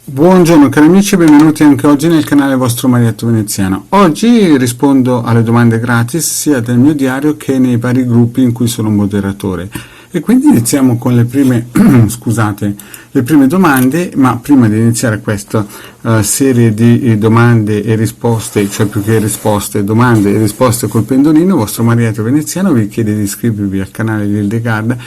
Buongiorno cari amici, benvenuti anche oggi nel canale vostro Marietto Veneziano. Oggi rispondo alle domande gratis sia del mio diario che nei vari gruppi in cui sono moderatore. E quindi iniziamo con le prime, scusate, le prime domande, ma prima di iniziare questa serie di domande e risposte, cioè più che risposte, domande e risposte col pendolino, vostro Marietto Veneziano vi chiede di iscrivervi al canale di Hildegard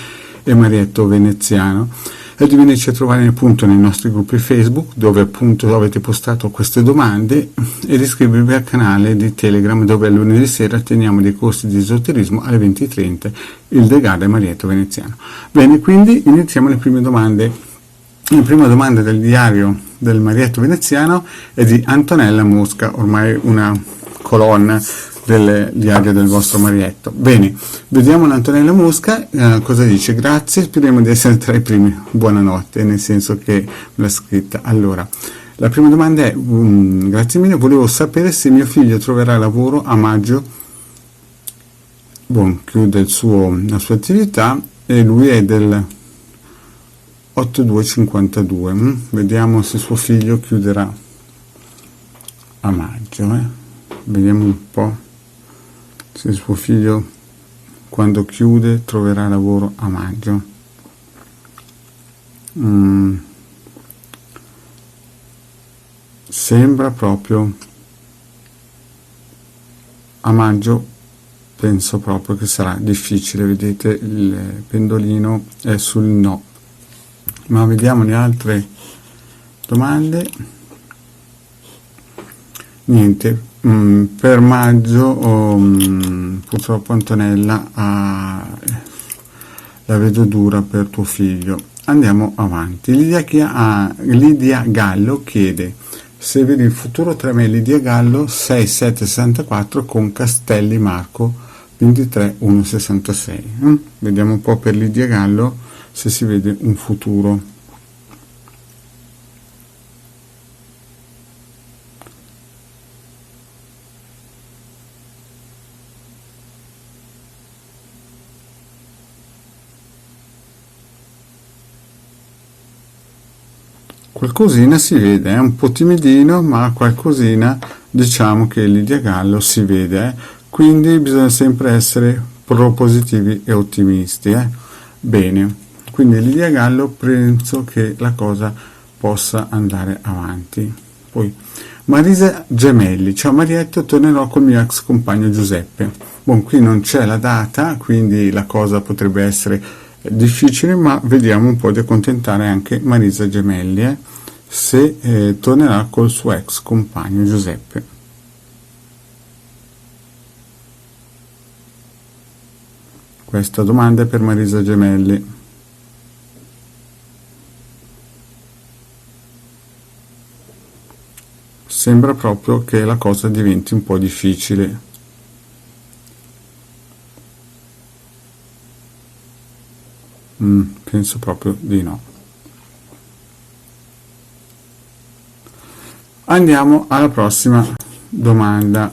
e Marietto Veneziano e di venirci a trovare appunto nei nostri gruppi Facebook dove appunto avete postato queste domande e di iscrivervi al canale di Telegram dove lunedì sera teniamo dei corsi di esoterismo alle 20:30 Hildegard e Marietto Veneziano. Bene, quindi iniziamo le prime domande. La prima domanda del diario del Marietto Veneziano è di Antonella Mosca, ormai una colonna del diario del vostro Marietto. Bene, vediamo l'Antonella Mosca, cosa dice. Grazie, speriamo di essere tra i primi. Buonanotte, nel senso che me l'ha scritta. Allora, la prima domanda è, grazie mille, volevo sapere se mio figlio troverà lavoro a maggio. Chiude la sua attività e lui è del 8252. Vediamo se suo figlio chiuderà a maggio. Vediamo un po' se suo figlio quando chiude troverà lavoro a maggio. Sembra proprio a maggio, penso proprio che sarà difficile. Vedete, il pendolino è sul no. Ma vediamo le altre domande. Niente, per maggio purtroppo Antonella la vedo dura per tuo figlio. Andiamo avanti. Lidia Gallo chiede se vedi il futuro tra me e Lidia Gallo 6764 con Castelli Marco 23166. Vediamo un po' per Lidia Gallo se si vede un futuro. Qualcosina si vede, è un po' timidino, ma qualcosina diciamo che Lidia Gallo si vede, quindi bisogna sempre essere propositivi e ottimisti. Bene, quindi Lidia Gallo penso che la cosa possa andare avanti. Poi Marisa Gemelli, ciao Marietto, tornerò col mio ex compagno Giuseppe. Qui non c'è la data, quindi la cosa potrebbe essere difficile, ma vediamo un po' di accontentare anche Marisa Gemelli se tornerà col suo ex compagno Giuseppe. Questa domanda è per Marisa Gemelli. Sembra proprio che la cosa diventi un po' difficile. Penso proprio di no. Andiamo alla prossima domanda.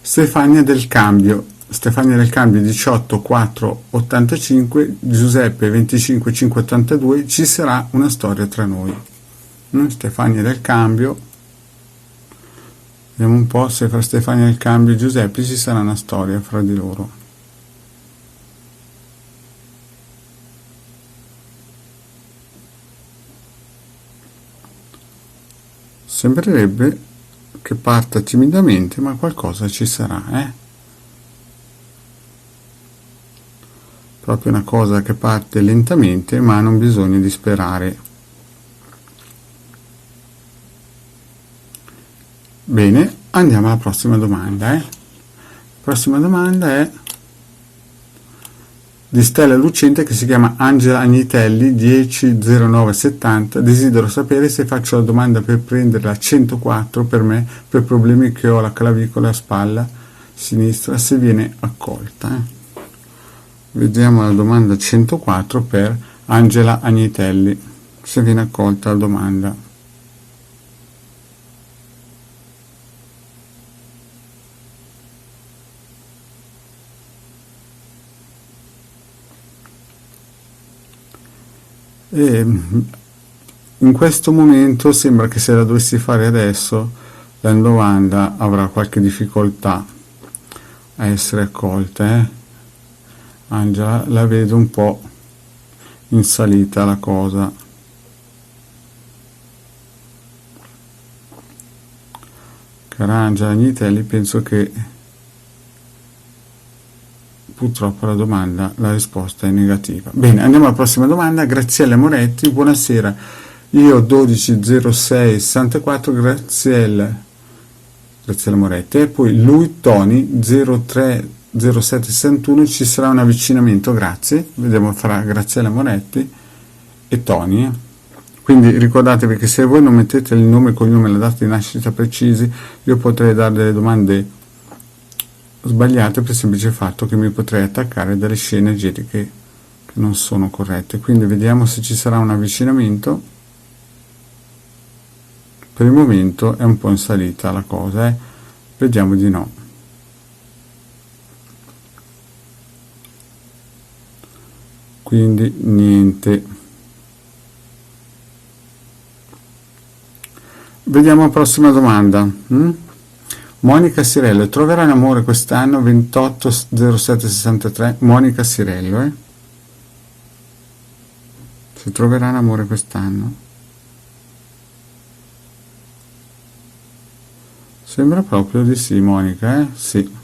Stefania del Cambio 18 4 85, Giuseppe 25 5 82, ci sarà una storia tra noi. Stefania del Cambio, vediamo un po' se fra Stefania del Cambio e Giuseppe ci sarà una storia fra di loro. Sembrerebbe che parta timidamente, ma qualcosa ci sarà, Proprio una cosa che parte lentamente, ma non bisogna disperare. Bene, andiamo alla prossima domanda, La prossima domanda è di Stella Lucente che si chiama Angela Agnitelli 100970. Desidero sapere se faccio la domanda per prendere la 104 per me per problemi che ho alla clavicola a spalla sinistra, se viene accolta. Vediamo la domanda 104 per Angela Agnitelli, se viene accolta la domanda. in questo momento sembra che se la dovessi fare adesso la domanda avrà qualche difficoltà a essere accolta, Angela, la vedo un po' in salita la cosa. Cara Angela Agnitelli, penso che purtroppo la risposta è negativa. Bene, andiamo alla prossima domanda. Graziella Moretti, buonasera, io 120664, Graziella Moretti, e poi lui Tony 030761, ci sarà un avvicinamento, grazie, vediamo fra Graziella Moretti e Tony. Quindi ricordatevi che se voi non mettete il nome e cognome e la data di nascita precisi, io potrei dare delle domande sbagliate per il semplice fatto che mi potrei attaccare delle scene egetiche che non sono corrette. Quindi vediamo se ci sarà un avvicinamento. Per il momento è un po' in salita la cosa, vediamo di no. Quindi niente. Vediamo la prossima domanda. Monica Sirello, troverà un amore quest'anno? 280763, Monica Sirello, si troverà un amore quest'anno? Sembra proprio di sì, Monica, sì.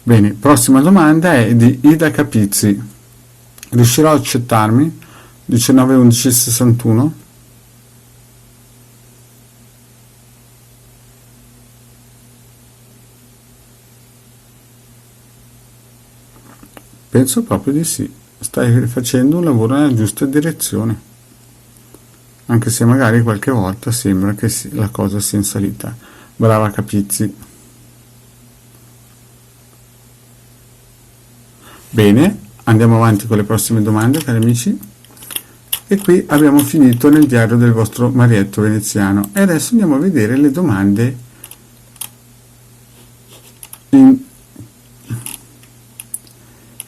Bene, prossima domanda è di Ida Capizzi. Riuscirò ad accettarmi? 191161. Penso proprio di sì. Stai facendo un lavoro nella giusta direzione, anche se magari qualche volta sembra che la cosa sia in salita. Brava Capizzi. Bene, andiamo avanti con le prossime domande, cari amici. E qui abbiamo finito nel diario del vostro Marietto veneziano. E adesso andiamo a vedere le domande in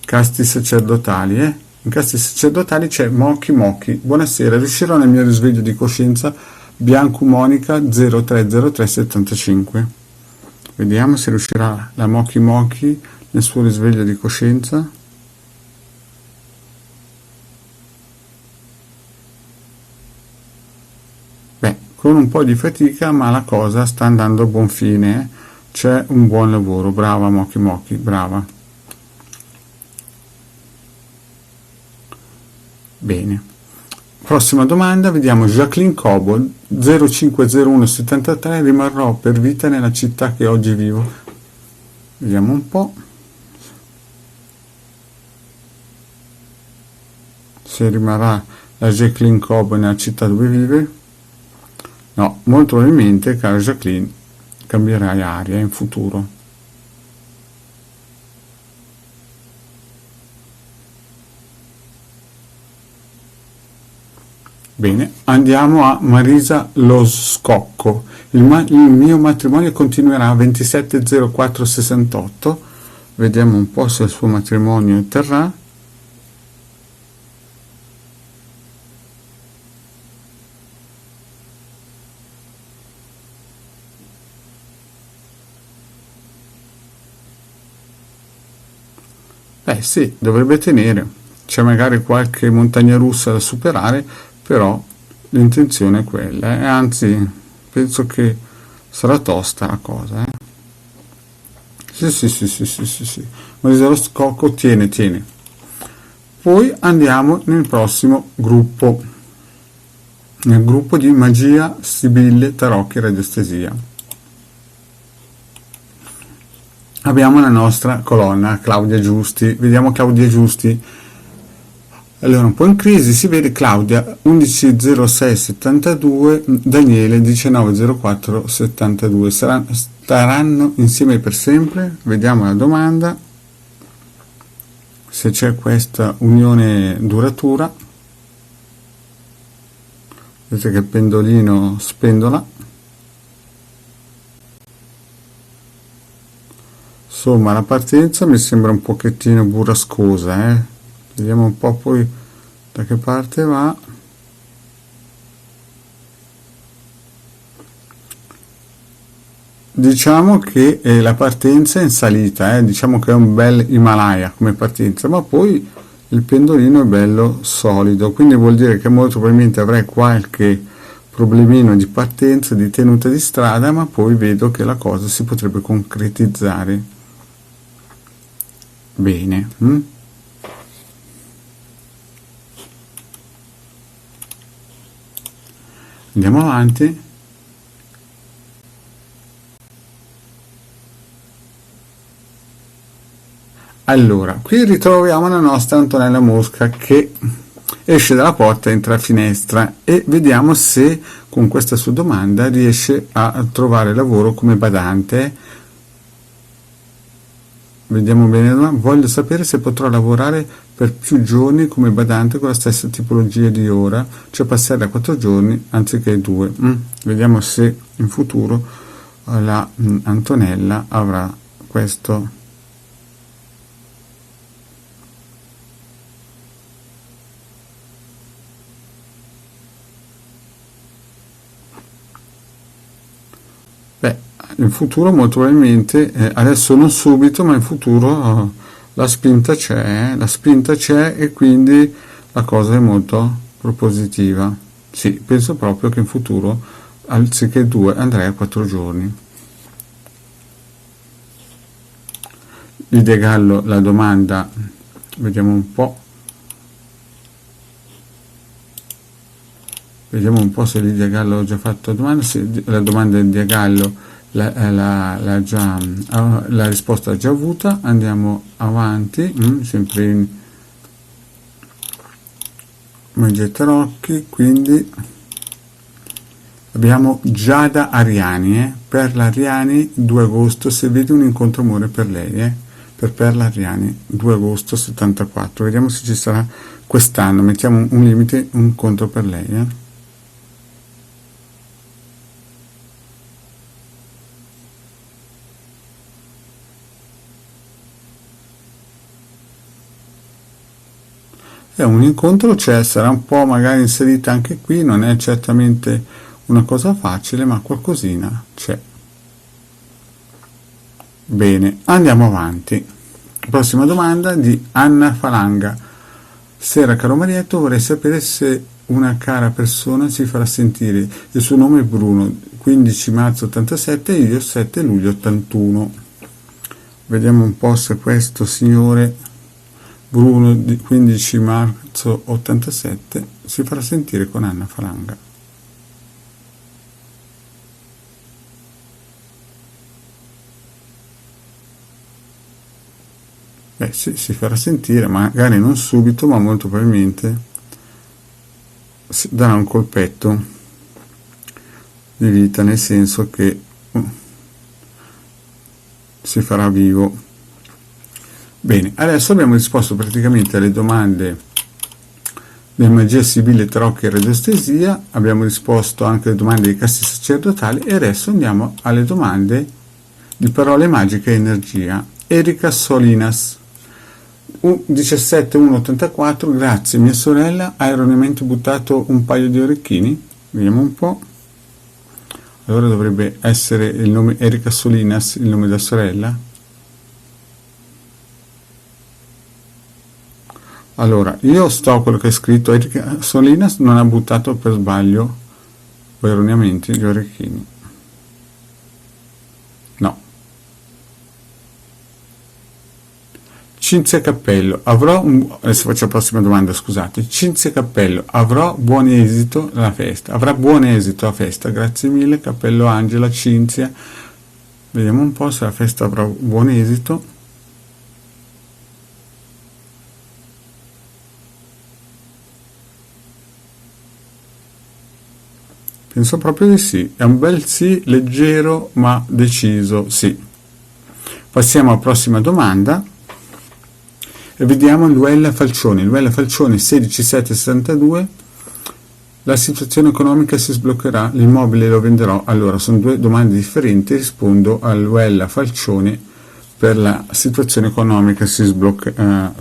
casti sacerdotali. In casti sacerdotali c'è Mochi Mochi. Buonasera, riuscirò nel mio risveglio di coscienza? Bianco Monica 030375. Vediamo se riuscirà la Mochi Mochi nel suo risveglio di coscienza. Beh, con un po' di fatica, ma la cosa sta andando a buon fine. C'è un buon lavoro, brava Mochi Mochi, brava. Bene. Prossima domanda, vediamo Jacqueline Cobo 050173, rimarrò per vita nella città che oggi vivo. Vediamo un po' se rimarrà la Jacqueline Cobo nella città dove vive. No, molto probabilmente, cara Jacqueline, cambierai aria in futuro. Bene, andiamo a Marisa Lo Scocco. Il mio matrimonio continuerà a 270468. Vediamo un po' se il suo matrimonio terrà. Sì, dovrebbe tenere. C'è magari qualche montagna russa da superare, però l'intenzione è quella, e anzi penso che sarà tosta la cosa. Sì. Marisa Lo Scocco tiene. Poi andiamo nel prossimo gruppo, nel gruppo di magia, sibille, tarocchi e radiostesia. Abbiamo la nostra colonna Claudia Giusti. Vediamo Claudia Giusti. Allora, un po' in crisi, si vede Claudia 110672, Daniele 190472. Staranno insieme per sempre? Vediamo la domanda, se c'è questa unione duratura. Vedete che il pendolino spendola. Insomma, la partenza mi sembra un pochettino burrascosa, eh? Vediamo un po' poi da che parte va. Diciamo che la partenza è in salita, diciamo che è un bel Himalaya come partenza, ma poi il pendolino è bello solido, quindi vuol dire che molto probabilmente avrei qualche problemino di partenza, di tenuta di strada, ma poi vedo che la cosa si potrebbe concretizzare bene. Andiamo avanti. Allora, qui ritroviamo la nostra Antonella Mosca che esce dalla porta, entra a finestra e vediamo se con questa sua domanda riesce a trovare lavoro come badante. Vediamo bene, voglio sapere se potrò lavorare per più giorni come badante con la stessa tipologia di ora, cioè passare a 4 giorni anziché 2. Vediamo se in futuro la Antonella avrà questo. Beh, in futuro molto probabilmente, adesso non subito, ma in futuro la spinta c'è e quindi la cosa è molto propositiva. Sì, penso proprio che in futuro anziché 2 andrei a 4 giorni. Lidia Gallo, la domanda, vediamo un po'. Vediamo un po' se Lidia Gallo ha già fatto la domanda. Sì, la domanda di Lidia Gallo la risposta l'ha già avuta. Andiamo avanti, sempre in Magia Tarocchi, quindi abbiamo Giada Ariani, per l'Ariani 2 agosto, se vedi un incontro amore per lei, per Perla Ariani 2 agosto 74, vediamo se ci sarà quest'anno, mettiamo un limite, un incontro per lei, un incontro c'è, sarà un po' magari inserita anche qui, non è certamente una cosa facile, ma qualcosina c'è. Bene, andiamo avanti. Prossima domanda di Anna Falanga. Sera caro Marietto, vorrei sapere se una cara persona si farà sentire. Il suo nome è Bruno, 15 marzo 87 e io 7 luglio 81. Vediamo un po' se questo signore Bruno di 15 marzo 87 si farà sentire con Anna Falanga. Sì, si farà sentire, magari non subito, ma molto probabilmente si darà un colpetto di vita, nel senso che si farà vivo. Bene, adesso abbiamo risposto praticamente alle domande del magia sibile, tarocchi e radiostesia, abbiamo risposto anche alle domande dei casti sacerdotali e adesso andiamo alle domande di parole magiche e energia. Erika Solinas 17.1.84, grazie mia sorella, hai erroneamente buttato un paio di orecchini, vediamo un po', allora dovrebbe essere il nome Erika Solinas, il nome della sorella. Allora, io sto quello che è scritto, Erika Solinas non ha buttato per sbaglio o erroneamente gli orecchini. No. Cinzia Cappello, adesso faccio la prossima domanda, scusate. Cinzia Cappello, avrà buon esito la festa, grazie mille, Cappello Angela, Cinzia. Vediamo un po' se la festa avrà buon esito. Penso proprio di sì, è un bel sì, leggero ma deciso sì. Passiamo alla prossima domanda e vediamo Luella Falcioni. Luella Falcioni 16.7.62, la situazione economica si sbloccherà, l'immobile lo venderò. Allora, sono due domande differenti, rispondo a Luella Falcioni per la situazione economica si sbloccherà.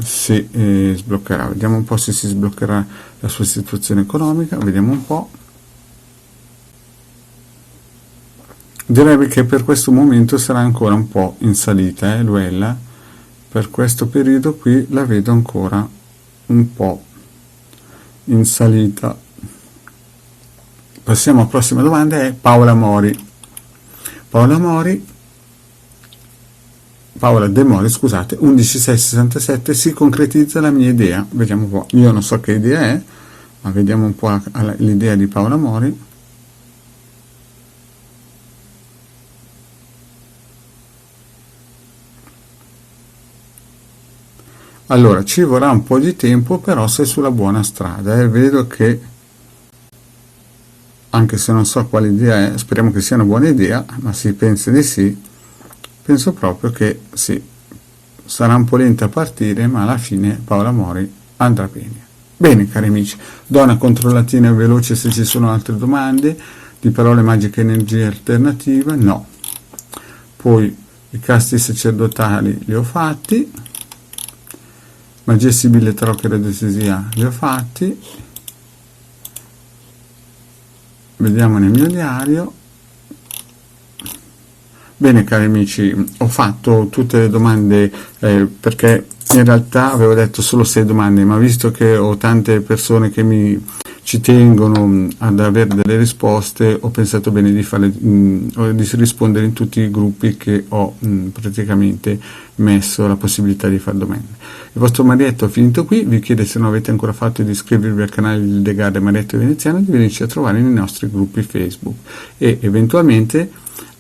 Vediamo un po' se si sbloccherà la sua situazione economica, vediamo un po'. Direi che per questo momento sarà ancora un po' in salita, Luella, per questo periodo qui la vedo ancora un po' in salita. Passiamo alla prossima domanda, è Paola Mori. Paola De Mori, scusate, 11667, si concretizza la mia idea. Vediamo un po', io non so che idea è, ma vediamo un po' l'idea di Paola Mori. Allora, ci vorrà un po' di tempo, però sei sulla buona strada. Vedo che, anche se non so quale idea è, speriamo che sia una buona idea, ma si pensa di sì, penso proprio che sì. Sarà un po' lenta a partire, ma alla fine Paola Mori andrà bene. Bene, cari amici, do una controllatina veloce se ci sono altre domande, di parole magiche energia alternativa, no. Poi i casti sacerdotali li ho fatti, magia sibile tarocca e radioestesia li ho fatti, vediamo nel mio diario. Bene, cari amici, ho fatto tutte le domande perché in realtà avevo detto solo 6 domande, ma visto che ho tante persone che ci tengono ad avere delle risposte, ho pensato bene di rispondere in tutti i gruppi che ho praticamente messo la possibilità di fare domande. Il vostro Marietto è finito qui, vi chiedo, se non avete ancora fatto, di iscrivervi al canale di Legare Marietto Veneziano e di venirci a trovare nei nostri gruppi Facebook e eventualmente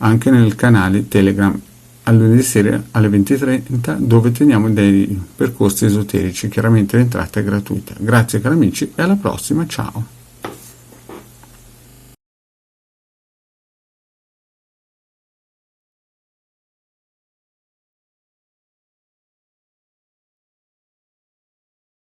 anche nel canale Telegram a lunedì sera alle 20:30, dove teniamo dei percorsi esoterici. Chiaramente l'entrata è gratuita. Grazie cari amici e alla prossima, ciao!